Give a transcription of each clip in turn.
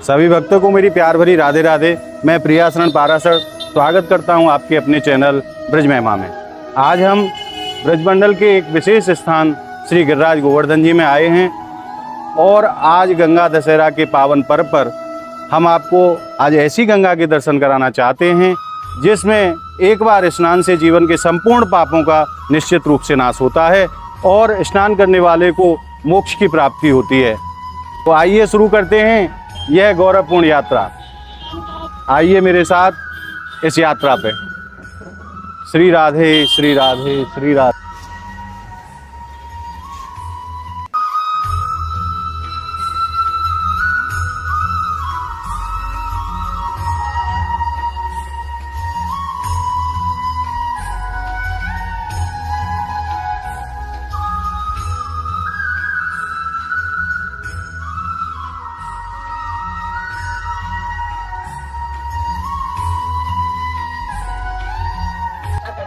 सभी भक्तों को मेरी प्यार भरी राधे राधे। मैं प्रिया शरण पाराशर स्वागत करता हूं आपके अपने चैनल ब्रज महिमा में। आज हम ब्रजमंडल के एक विशेष स्थान श्री गिरिराज गोवर्धन जी में आए हैं और आज गंगा दशहरा के पावन पर्व पर हम आपको आज ऐसी गंगा के दर्शन कराना चाहते हैं जिसमें एक बार स्नान से जीवन के संपूर्ण पापों का निश्चित रूप से नाश होता है और स्नान करने वाले को मोक्ष की प्राप्ति होती है। तो आइए शुरू करते हैं यह गौरवपूर्ण यात्रा। आइए मेरे साथ इस यात्रा पे। श्री राधे श्री राधे श्री राधे।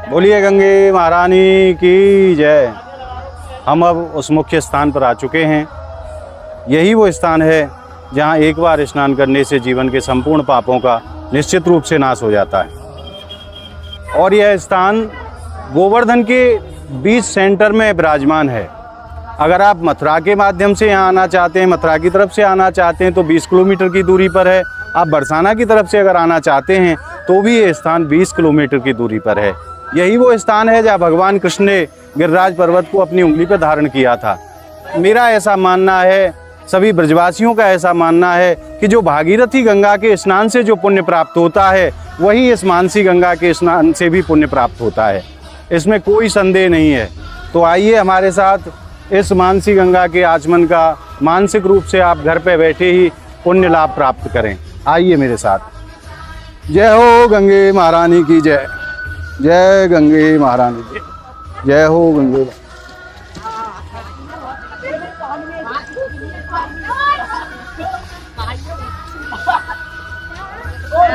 बोलिए गंगे महारानी की जय। हम अब उस मुख्य स्थान पर आ चुके हैं। यही वो स्थान है जहां एक बार स्नान करने से जीवन के संपूर्ण पापों का निश्चित रूप से नाश हो जाता है और यह स्थान गोवर्धन के बीच सेंटर में विराजमान है। अगर आप मथुरा के माध्यम से यहाँ आना चाहते हैं, मथुरा की तरफ से आना चाहते हैं तो 20 किलोमीटर की दूरी पर है। आप बरसाना की तरफ से अगर आना चाहते हैं तो भी ये स्थान 20 किलोमीटर की दूरी पर है। यही वो स्थान है जहाँ भगवान कृष्ण ने गिरिराज पर्वत को अपनी उंगली पर धारण किया था। मेरा ऐसा मानना है, सभी ब्रजवासियों का ऐसा मानना है कि जो भागीरथी गंगा के स्नान से जो पुण्य प्राप्त होता है वही इस मानसी गंगा के स्नान से भी पुण्य प्राप्त होता है। इसमें कोई संदेह नहीं है। तो आइए हमारे साथ इस मानसी गंगा के आचमन का मानसिक रूप से आप घर पे बैठे ही पुण्य लाभ प्राप्त करें। आइए मेरे साथ। जय हो गंगे महारानी की जय। जय गंगे महारानी की जय हो गंगे।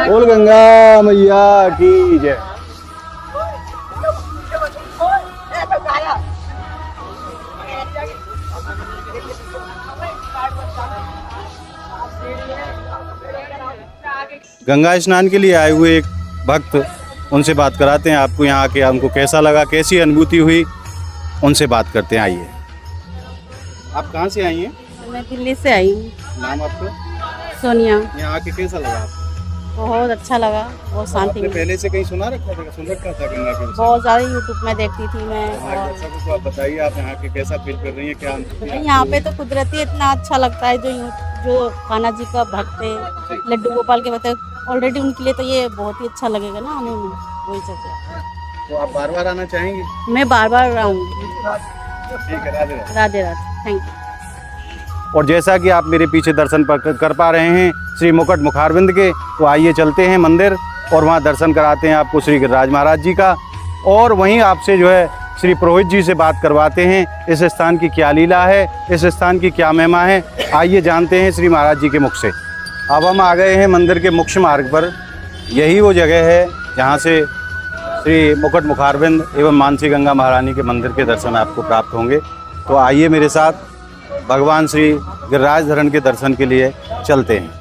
बोल गंगा मैया की जय। गंगा स्नान के लिए आए हुए एक भक्त, उनसे बात कराते हैं आपको यहाँ आके उनको कैसा लगा, कैसी अनुभूति हुई, उनसे बात करते हैं। आइए। आप कहाँ से आई हैं? मैं दिल्ली से आई हूँ। नाम आपका? सोनिया। यहाँ आके कैसा लगा आपको? बहुत अच्छा लगा, बहुत शांति मिली। पहले से कहीं सुन रखा था गंगा के? बहुत ज़्यादा यूट्यूब में देखती थी मैं। और तो आप बताइए, आप यहाँ के कैसा फील कर रही हैं, क्या अनुभूति? यहाँ पे तो कुदरती इतना अच्छा लगता है। जो कान्हा जी का भक्त है, लड्डू गोपाल के बताए, ऑलरेडी उनके लिए तो ये बहुत ही अच्छा लगेगा ना आने में। वही सब है। तो आप बार बार आना चाहेंगी? मैं बार बार आऊँगी। ठीक है, राधे राधे। Radhe Radhe, thank you. और जैसा कि आप मेरे पीछे दर्शन कर पा रहे हैं श्री मुकुट मुखारविंद के, तो आइए चलते हैं मंदिर और वहाँ दर्शन कराते हैं आपको श्री गिरिराज महाराज जी का। और वहीं आपसे जो है श्री पुरोहित जी से बात करवाते हैं इस स्थान की क्या लीला है, इस स्थान की क्या महिमा है। आइए जानते हैं श्री महाराज जी के मुख से। अब हम आ गए हैं मंदिर के मुख्य मार्ग पर। यही वो जगह है जहाँ से श्री मुकुट मुखारविंद एवं मानसी गंगा महारानी के मंदिर के दर्शन आपको प्राप्त होंगे। तो आइए मेरे साथ भगवान श्री गिरिराज धरण के दर्शन के लिए चलते हैं।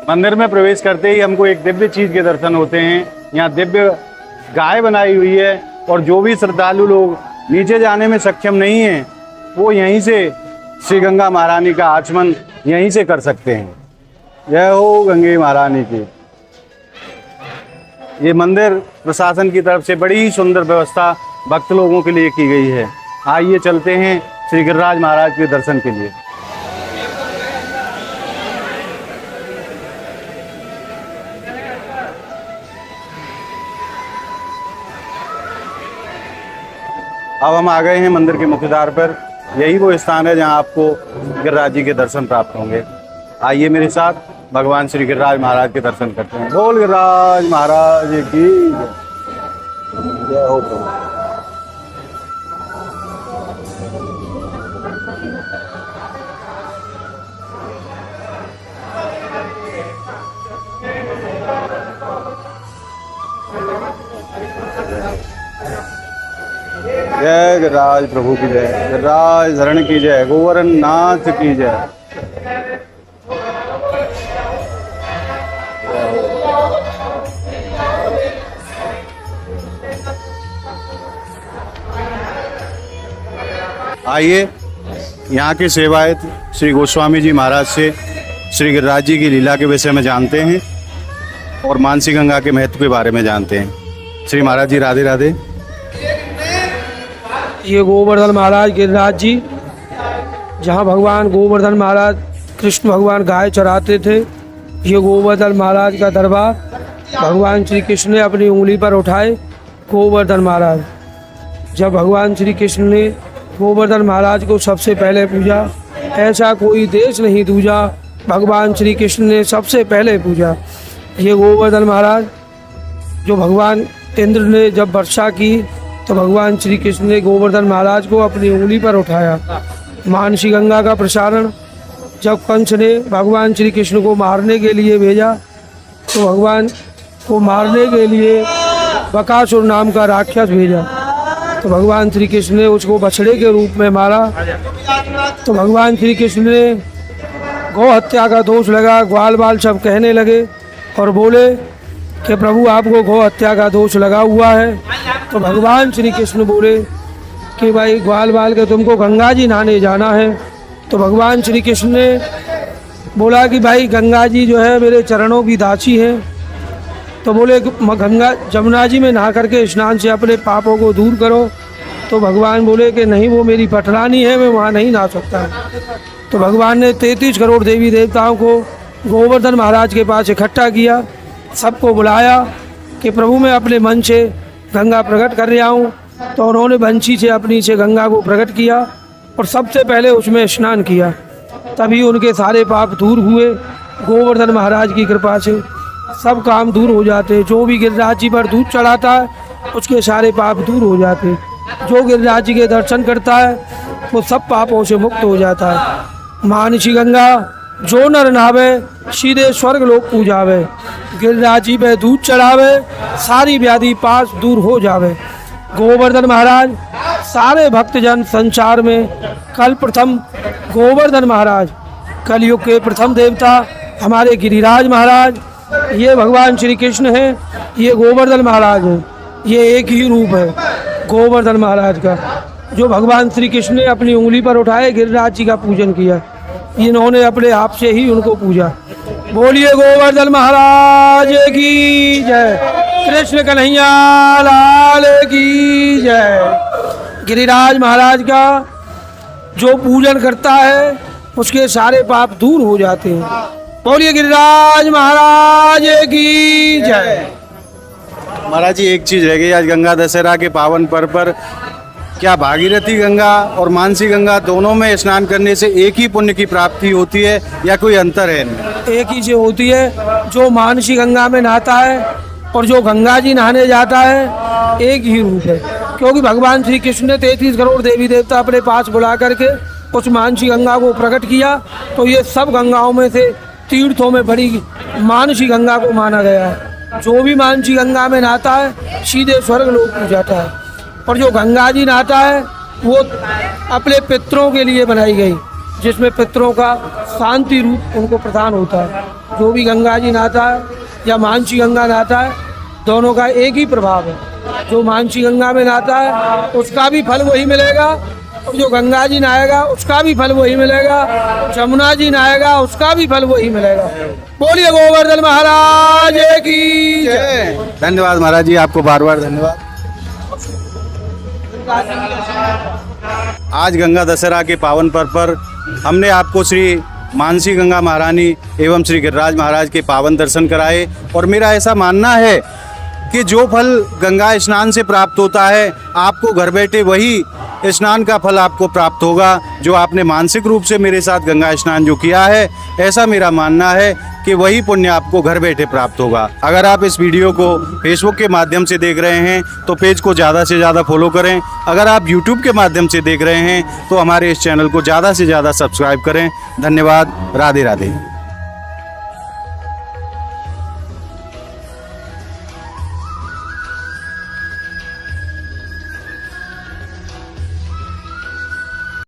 मंदिर में प्रवेश करते ही हमको एक दिव्य चीज के दर्शन होते हैं। यहाँ दिव्य गाय बनाई हुई है और जो भी श्रद्धालु लोग नीचे जाने में सक्षम नहीं हैं वो यहीं से श्री गंगा महारानी का आचमन यहीं से कर सकते हैं। जय हो गंगे महारानी की। ये मंदिर प्रशासन की तरफ से बड़ी ही सुंदर व्यवस्था भक्त लोगों के लिए की गई है। आइए चलते हैं श्री गिरिराज महाराज के दर्शन के लिए। अब हम आ गए हैं मंदिर के मुख्य द्वार पर। यही वो स्थान है जहां आपको गिरिराज जी के दर्शन प्राप्त होंगे। आइए मेरे साथ भगवान श्री गिरिराज महाराज के दर्शन करते हैं। बोल गिरिराज महाराज की जय हो। जय गिरिराज प्रभु की जय, गिरिराज धरण की जय, गोवर्धन नाथ की जय। आइए यहाँ के सेवायत श्री गोस्वामी जी महाराज से श्री गिरिराज जी की लीला के विषय में जानते हैं और मानसी गंगा के महत्व के बारे में जानते हैं। श्री महाराज जी राधे राधे। ये गोवर्धन महाराज गिरिराज जी, जहाँ भगवान गोवर्धन महाराज कृष्ण भगवान गाय चराते थे, ये गोवर्धन महाराज का दरबार भगवान श्री कृष्ण ने अपनी उंगली पर उठाए। गोवर्धन महाराज, जब भगवान श्री कृष्ण ने गोवर्धन महाराज को सबसे पहले पूजा, ऐसा कोई देश नहीं दूजा, भगवान श्री कृष्ण ने सबसे पहले पूजा। ये गोवर्धन महाराज जो भगवान इंद्र ने जब वर्षा की तो भगवान श्री कृष्ण ने गोवर्धन महाराज को अपनी उंगली पर उठाया। मानसी गंगा का प्रसारण जब कंस ने भगवान श्री कृष्ण को मारने के लिए भेजा तो भगवान को मारने के लिए बकासुर नाम का राक्षस भेजा, तो भगवान श्री कृष्ण ने उसको बछड़े के रूप में मारा। तो भगवान श्री कृष्ण ने गौ हत्या का दोष लगा, ग्वाल बाल सब कहने लगे और बोले कि प्रभु आपको गौ हत्या का दोष लगा हुआ है। तो भगवान श्री कृष्ण बोले कि भाई ग्वाल बाल के तुमको गंगा जी नहाने जाना है। तो भगवान श्री कृष्ण ने बोला कि भाई गंगा जी जो है मेरे चरणों की दासी हैं। तो बोले गंगा जमुना जी में नहा करके स्नान से अपने पापों को दूर करो। तो भगवान बोले कि नहीं, वो मेरी पटरानी है, मैं वहाँ नहीं नहा सकता। तो भगवान ने 33 करोड़ देवी देवताओं को गोवर्धन महाराज के पास इकट्ठा किया, सबको बुलाया कि प्रभु मैं अपने मन से गंगा प्रकट कर रहा हूँ। तो उन्होंने बंशी से अपनी से गंगा को प्रकट किया और सबसे पहले उसमें स्नान किया, तभी उनके सारे पाप दूर हुए। गोवर्धन महाराज की कृपा से सब काम दूर हो जाते। जो भी गिरिराज जी पर दूध चढ़ाता है उसके सारे पाप दूर हो जाते। जो गिरिराज जी के दर्शन करता है वो सब पापों से मुक्त हो जाता है। मानसी गंगा जो नर नहावे सीधे स्वर्ग लोक पूजावे, गिरिराज जी पे दूध चढ़ावे सारी व्याधि पास दूर हो जावे। गोवर्धन महाराज सारे भक्तजन संसार में कल प्रथम गोवर्धन महाराज, कलयुग के प्रथम देवता हमारे गिरिराज महाराज, ये भगवान श्री कृष्ण हैं, ये गोवर्धन महाराज हैं। ये एक ही रूप है गोवर्धन महाराज का, जो भगवान श्री कृष्ण ने अपनी उंगली पर उठाए गिरिराज जी का पूजन किया। इन्होंने अपने आप से ही उनको पूजा। बोलिए गोवर्धन महाराज की जय, कृष्ण कन्हैया लाल की जय। गिरिराज महाराज का जो पूजन करता है उसके सारे पाप दूर हो जाते हैं। बोलिए गिरिराज महाराज की जय। महाराज जी एक चीज़ रह गई, आज गंगा दशहरा के पावन पर्व पर क्या भागीरथी गंगा और मानसी गंगा दोनों में स्नान करने से एक ही पुण्य की प्राप्ति होती है या कोई अंतर है इनमें? एक ही से होती है। जो मानसी गंगा में नहाता है और जो गंगा जी नहाने जाता है एक ही रूप है, क्योंकि भगवान श्री कृष्ण ने 33 करोड़ देवी देवता अपने पास बुला करके उस मानसी गंगा को प्रकट किया। तो ये सब गंगाओं में से तीर्थों में बड़ी मानसी गंगा को माना गया है। जो भी मानसी गंगा में नहाता है सीधे स्वर्ग लोक को जाता है, और जो गंगा जी नहाता है वो अपने पितरों के लिए बनाई गई, जिसमें पितरों का शांति रूप उनको प्रदान होता है। जो भी गंगा जी नहाता है या मानसी गंगा नहाता है, दोनों का एक ही प्रभाव है। जो मानसी गंगा में नहाता है उसका भी फल वही मिलेगा, और जो गंगा जी नहाएगा उसका भी फल वही मिलेगा, जमुना जी नहाएगा उसका भी फल वही मिलेगा। बोलिए गोवर्धन महाराज की जय। धन्यवाद महाराज जी, आपको बार बार धन्यवाद। आज गंगा दशहरा के पावन पर्व पर हमने आपको श्री मानसी गंगा महारानी एवं श्री गिरिराज महाराज के पावन दर्शन कराए, और मेरा ऐसा मानना है कि जो फल गंगा स्नान से प्राप्त होता है आपको घर बैठे वही स्नान का फल आपको प्राप्त होगा जो आपने मानसिक रूप से मेरे साथ गंगा स्नान जो किया है। ऐसा मेरा मानना है कि वही पुण्य आपको घर बैठे प्राप्त होगा। अगर आप इस वीडियो को फेसबुक के माध्यम से देख रहे हैं तो पेज को ज़्यादा से ज़्यादा फॉलो करें। अगर आप यूट्यूब के माध्यम से देख रहे हैं तो हमारे इस चैनल को ज़्यादा से ज़्यादा सब्सक्राइब करें। धन्यवाद। राधे राधे।